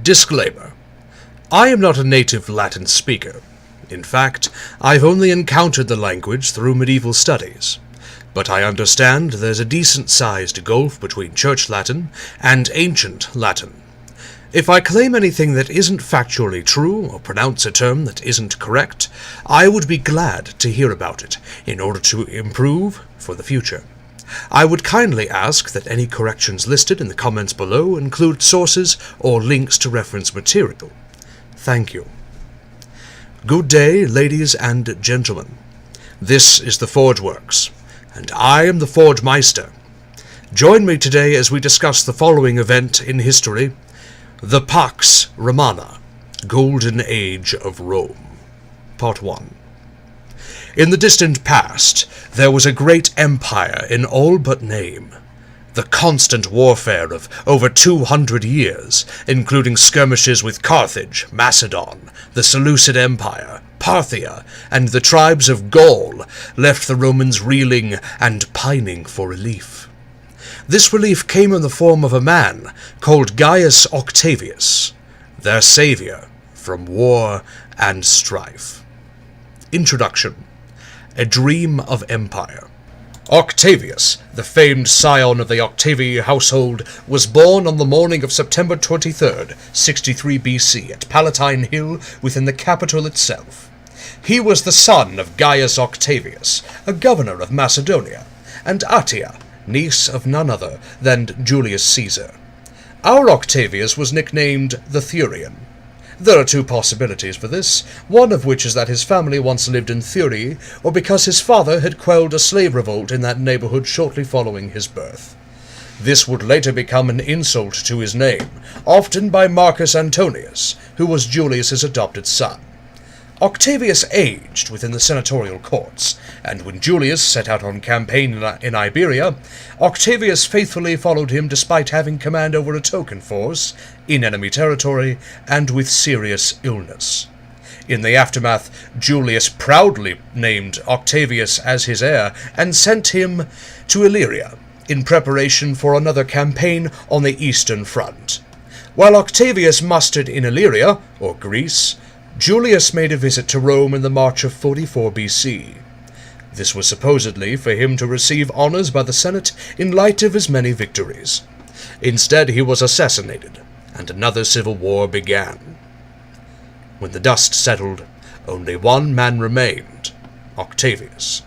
Disclaimer. I am not a native Latin speaker. In fact, I've only encountered the language through medieval studies. But I understand there's a decent-sized gulf between Church Latin and Ancient Latin. If I claim anything that isn't factually true, or pronounce a term that isn't correct, I would be glad to hear about it, in order to improve for the future. I would kindly ask that any corrections listed in the comments below include sources or links to reference material. Thank you. Good day, ladies and gentlemen. This is the Forge Works, and I am the Forge Meister. Join me today as we discuss the following event in history: the Pax Romana, Golden Age of Rome. Part 1. In the distant past, there was a great empire in all but name. The constant warfare of over 200 years, including skirmishes with Carthage, Macedon, the Seleucid Empire, Parthia, and the tribes of Gaul, left the Romans reeling and pining for relief. This relief came in the form of a man called Gaius Octavius, their savior from war and strife. Introduction. A Dream of Empire. Octavius, the famed scion of the Octavii household, was born on the morning of September 23rd, 63 BC, at Palatine Hill within the capital itself. He was the son of Gaius Octavius, a governor of Macedonia, and Attia, niece of none other than Julius Caesar. Our Octavius was nicknamed the Thurian. There are two possibilities for this, one of which is that his family once lived in Thurii, or because his father had quelled a slave revolt in that neighborhood shortly following his birth. This would later become an insult to his name, often by Marcus Antonius, who was Julius's adopted son. Octavius aged within the senatorial courts, and when Julius set out on campaign in Iberia, Octavius faithfully followed him despite having command over a token force, in enemy territory, and with serious illness. In the aftermath, Julius proudly named Octavius as his heir and sent him to Illyria, in preparation for another campaign on the Eastern Front. While Octavius mustered in Illyria, or Greece, Julius made a visit to Rome in the March of 44 BC. This was supposedly for him to receive honors by the Senate in light of his many victories. Instead, he was assassinated, and another civil war began. When the dust settled, only one man remained: Octavius.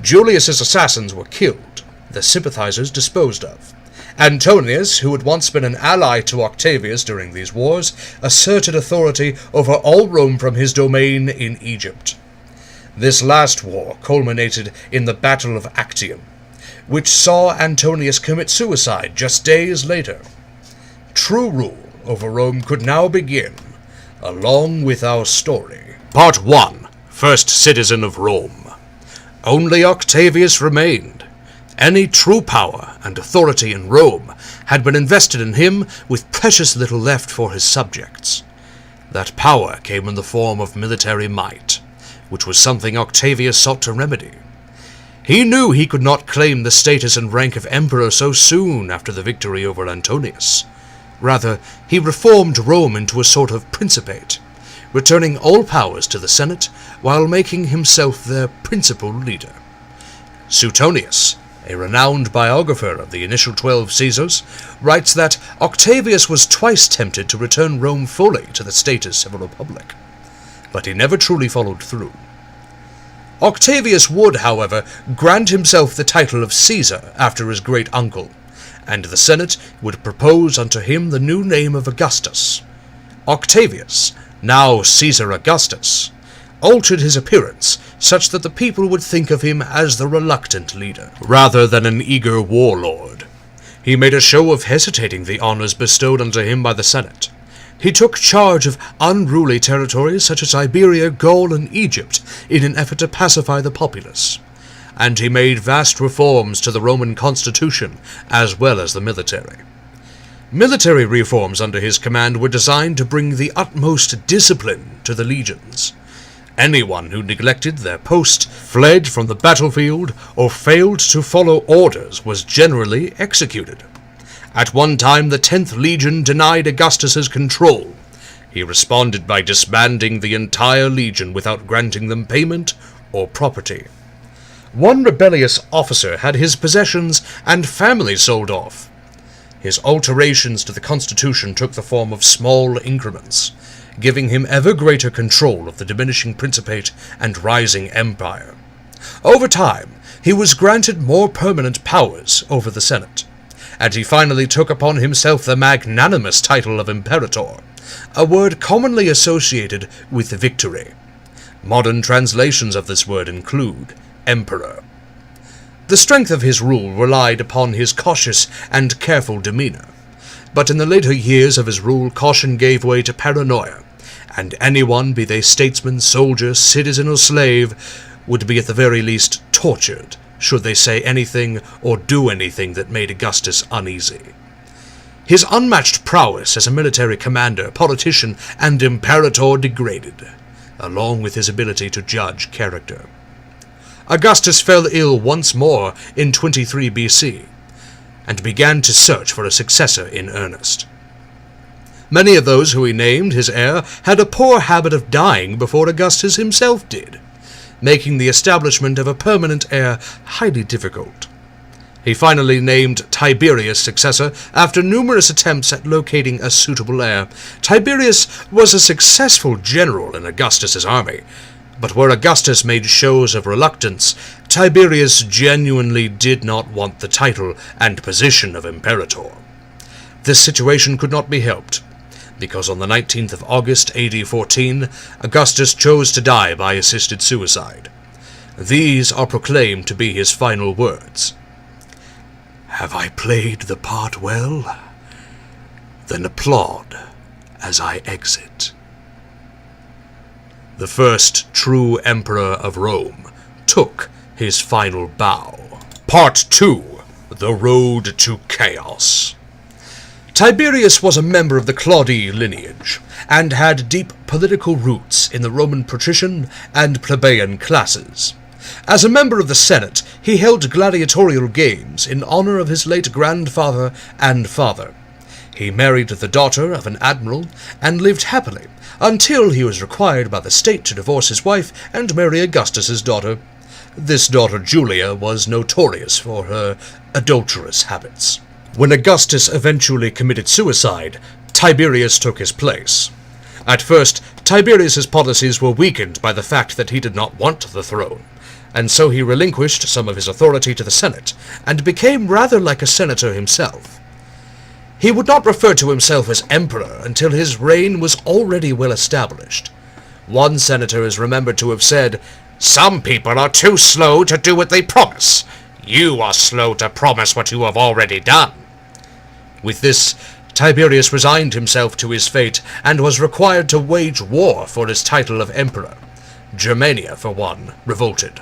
Julius's assassins were killed, their sympathizers disposed of. Antonius, who had once been an ally to Octavius during these wars, asserted authority over all Rome from his domain in Egypt. This last war culminated in the Battle of Actium, which saw Antonius commit suicide just days later. True rule over Rome could now begin, along with our story. Part 1. First Citizen of Rome. Only Octavius remained. Any true power and authority in Rome had been invested in him, with precious little left for his subjects. That power came in the form of military might, which was something Octavius sought to remedy. He knew he could not claim the status and rank of emperor so soon after the victory over Antonius. Rather, he reformed Rome into a sort of principate, returning all powers to the Senate while making himself their principal leader. Suetonius, a renowned biographer of the initial 12 Caesars, writes that Octavius was twice tempted to return Rome fully to the status of a republic, but he never truly followed through. Octavius would, however, grant himself the title of Caesar after his great uncle, and the Senate would propose unto him the new name of Augustus. Octavius, now Caesar Augustus, altered his appearance such that the people would think of him as the reluctant leader, rather than an eager warlord. He made a show of hesitating the honors bestowed unto him by the Senate. He took charge of unruly territories such as Iberia, Gaul, and Egypt in an effort to pacify the populace, and he made vast reforms to the Roman constitution as well as the military. Military reforms under his command were designed to bring the utmost discipline to the legions. Anyone who neglected their post, fled from the battlefield, or failed to follow orders was generally executed. At one time, the 10th Legion denied Augustus's control. He responded by disbanding the entire legion without granting them payment or property. One rebellious officer had his possessions and family sold off. His alterations to the Constitution took the form of small increments, giving him ever greater control of the diminishing principate and rising empire. Over time, he was granted more permanent powers over the Senate, and he finally took upon himself the magnanimous title of Imperator, a word commonly associated with victory. Modern translations of this word include Emperor. The strength of his rule relied upon his cautious and careful demeanor, but in the later years of his rule, caution gave way to paranoia, and anyone, be they statesman, soldier, citizen, or slave, would be at the very least tortured should they say anything or do anything that made Augustus uneasy. His unmatched prowess as a military commander, politician, and imperator degraded, along with his ability to judge character. Augustus fell ill once more in 23 BC, and began to search for a successor in earnest. Many of those who he named his heir had a poor habit of dying before Augustus himself did, making the establishment of a permanent heir highly difficult. He finally named Tiberius successor after numerous attempts at locating a suitable heir. Tiberius was a successful general in Augustus's army, but where Augustus made shows of reluctance, Tiberius genuinely did not want the title and position of Imperator. This situation could not be helped, because on the 19th of August, AD 14, Augustus chose to die by assisted suicide. These are proclaimed to be his final words. "Have I played the part well? Then applaud as I exit." The first true emperor of Rome took his final bow. Part 2. The Road to Chaos. Tiberius was a member of the Claudii lineage, and had deep political roots in the Roman patrician and plebeian classes. As a member of the Senate, he held gladiatorial games in honor of his late grandfather and father. He married the daughter of an admiral, and lived happily until he was required by the state to divorce his wife and marry Augustus's daughter. This daughter, Julia, was notorious for her adulterous habits. When Augustus eventually committed suicide, Tiberius took his place. At first, Tiberius's policies were weakened by the fact that he did not want the throne, and so he relinquished some of his authority to the Senate, and became rather like a senator himself. He would not refer to himself as emperor until his reign was already well established. One senator is remembered to have said, "Some people are too slow to do what they promise. You are slow to promise what you have already done." With this, Tiberius resigned himself to his fate, and was required to wage war for his title of emperor. Germania, for one, revolted.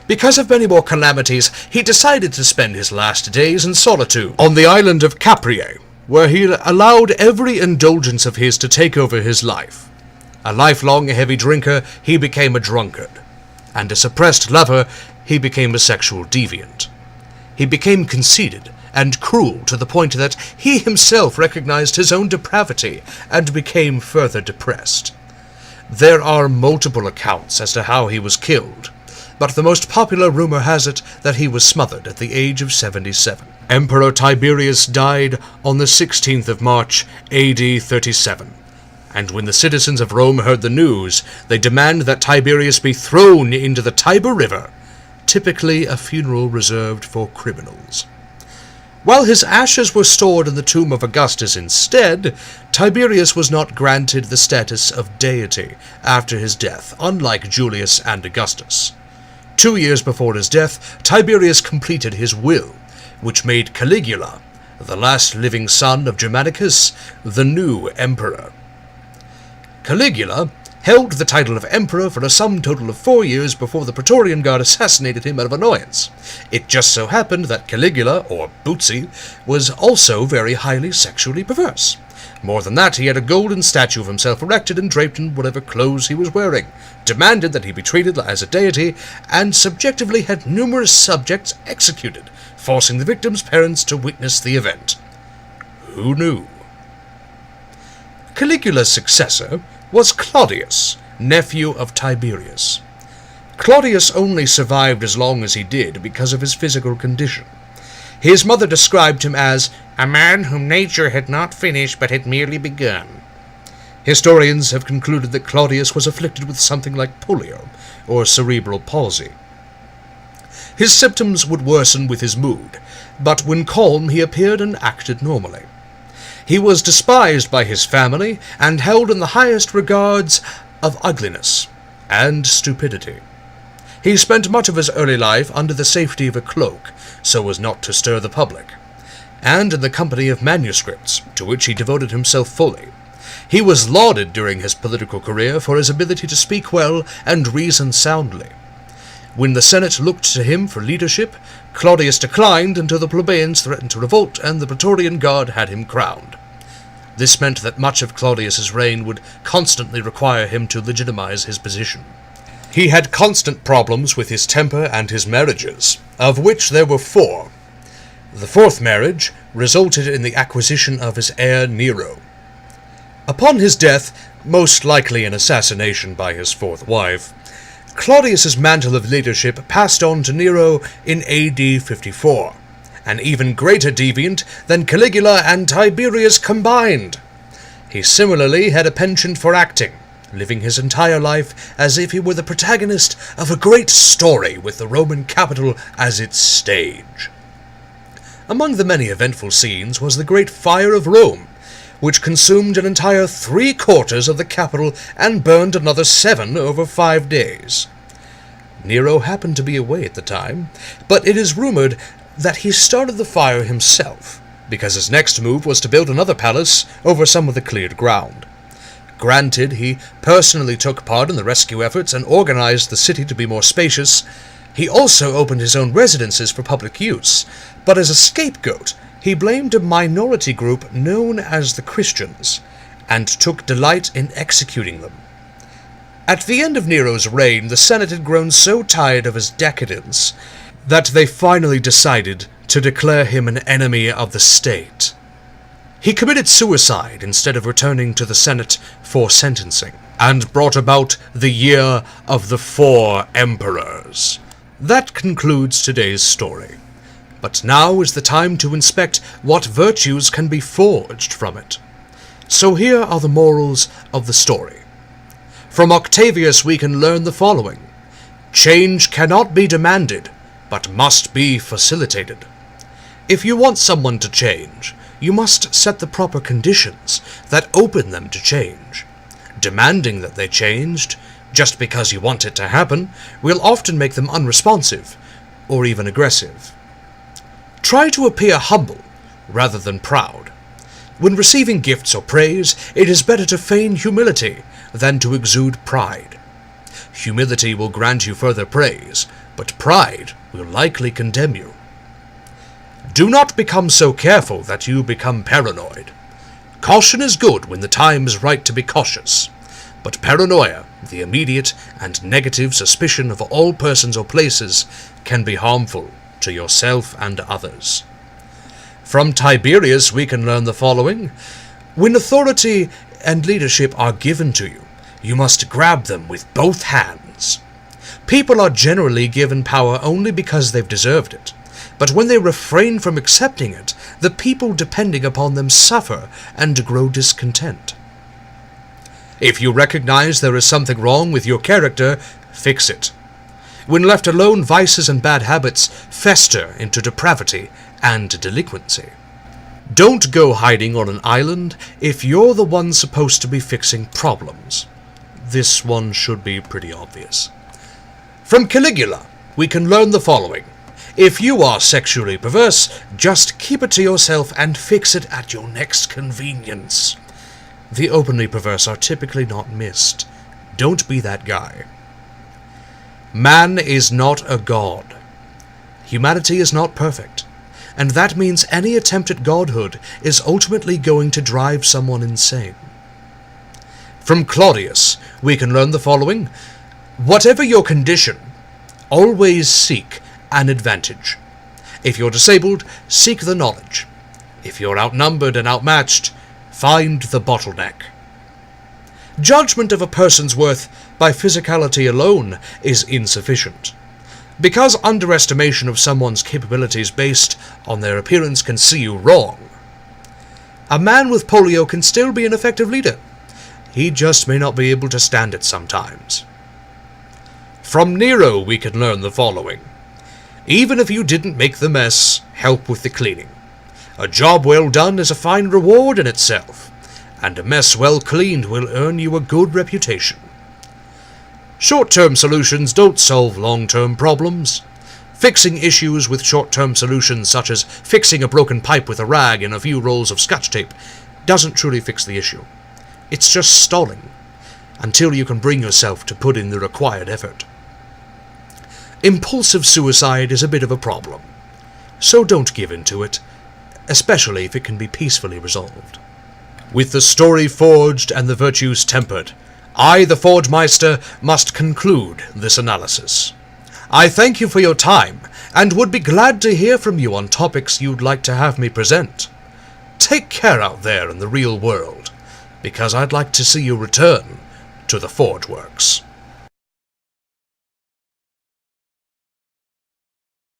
Because of many more calamities, he decided to spend his last days in solitude on the island of Capreae, where he allowed every indulgence of his to take over his life. A lifelong heavy drinker, he became a drunkard, and a suppressed lover, he became a sexual deviant. He became conceited and cruel to the point that he himself recognized his own depravity and became further depressed. There are multiple accounts as to how he was killed, but the most popular rumor has it that he was smothered at the age of 77. Emperor Tiberius died on the 16th of March, AD 37. And when the citizens of Rome heard the news, they demanded that Tiberius be thrown into the Tiber River, typically a funeral reserved for criminals. While his ashes were stored in the tomb of Augustus instead, Tiberius was not granted the status of deity after his death, unlike Julius and Augustus. 2 years before his death, Tiberius completed his will, which made Caligula, the last living son of Germanicus, the new emperor. Caligula held the title of emperor for a sum total of 4 years before the Praetorian Guard assassinated him out of annoyance. It just so happened that Caligula, or Bootsy, was also very highly sexually perverse. More than that, he had a golden statue of himself erected and draped in whatever clothes he was wearing, demanded that he be treated as a deity, and subjectively had numerous subjects executed, forcing the victims' parents to witness the event. Who knew? Caligula's successor was Claudius, nephew of Tiberius. Claudius only survived as long as he did because of his physical condition. His mother described him as a man whom nature had not finished but had merely begun. Historians have concluded that Claudius was afflicted with something like polio, or cerebral palsy. His symptoms would worsen with his mood, but when calm he appeared and acted normally. He was despised by his family and held in the highest regards of ugliness and stupidity. He spent much of his early life under the safety of a cloak, so as not to stir the public, and in the company of manuscripts, to which he devoted himself fully. He was lauded during his political career for his ability to speak well and reason soundly. When the Senate looked to him for leadership, Claudius declined until the plebeians threatened to revolt and the Praetorian Guard had him crowned. This meant that much of Claudius's reign would constantly require him to legitimize his position. He had constant problems with his temper and his marriages, of which there were 4. The 4th marriage resulted in the acquisition of his heir Nero. Upon his death, most likely an assassination by his 4th wife, Claudius's mantle of leadership passed on to Nero in AD 54, an even greater deviant than Caligula and Tiberius combined. He similarly had a penchant for acting, living his entire life as if he were the protagonist of a great story with the Roman capital as its stage. Among the many eventful scenes was the Great Fire of Rome, which consumed an entire 3/4 of the capital and burned another 7 over 5 days. Nero happened to be away at the time, but it is rumored that he started the fire himself, because his next move was to build another palace over some of the cleared ground. Granted, he personally took part in the rescue efforts and organized the city to be more spacious. He also opened his own residences for public use, but as a scapegoat, he blamed a minority group known as the Christians, and took delight in executing them. At the end of Nero's reign, the Senate had grown so tired of his decadence that they finally decided to declare him an enemy of the state. He committed suicide instead of returning to the Senate for sentencing, and brought about the year of the 4 emperors. That concludes today's story. But now is the time to inspect what virtues can be forged from it. So here are the morals of the story. From Octavius we can learn the following. Change cannot be demanded, but must be facilitated. If you want someone to change, you must set the proper conditions that open them to change. Demanding that they changed, just because you want it to happen, will often make them unresponsive, or even aggressive. Try to appear humble, rather than proud. When receiving gifts or praise, it is better to feign humility than to exude pride. Humility will grant you further praise, but pride will likely condemn you. Do not become so careful that you become paranoid. Caution is good when the time is right to be cautious, but paranoia, the immediate and negative suspicion of all persons or places, can be harmful to yourself and others. From Tiberius we can learn the following. When authority and leadership are given to you, you must grab them with both hands. People are generally given power only because they've deserved it, but when they refrain from accepting it, the people depending upon them suffer and grow discontent. If you recognize there is something wrong with your character, fix it. When left alone, vices and bad habits fester into depravity and delinquency. Don't go hiding on an island if you're the one supposed to be fixing problems. This one should be pretty obvious. From Caligula, we can learn the following. If you are sexually perverse, just keep it to yourself and fix it at your next convenience. The openly perverse are typically not missed. Don't be that guy. Man is not a god. Humanity is not perfect, and that means any attempt at godhood is ultimately going to drive someone insane. From Claudius, we can learn the following. Whatever your condition, always seek an advantage. If you're disabled, seek the knowledge. If you're outnumbered and outmatched, find the bottleneck. Judgment of a person's worth by physicality alone is insufficient, because underestimation of someone's capabilities based on their appearance can see you wrong. A man with polio can still be an effective leader. He just may not be able to stand it sometimes. From Nero we can learn the following. Even if you didn't make the mess, help with the cleaning. A job well done is a fine reward in itself, and a mess well cleaned will earn you a good reputation. Short-term solutions don't solve long-term problems. Fixing issues with short-term solutions, such as fixing a broken pipe with a rag and a few rolls of Scotch tape, doesn't truly fix the issue. It's just stalling, until you can bring yourself to put in the required effort. Impulsive suicide is a bit of a problem, so don't give in to it, especially if it can be peacefully resolved. With the story forged and the virtues tempered, I, the Forgemeister, must conclude this analysis. I thank you for your time, and would be glad to hear from you on topics you'd like to have me present. Take care out there in the real world, because I'd like to see you return to the Forge Works.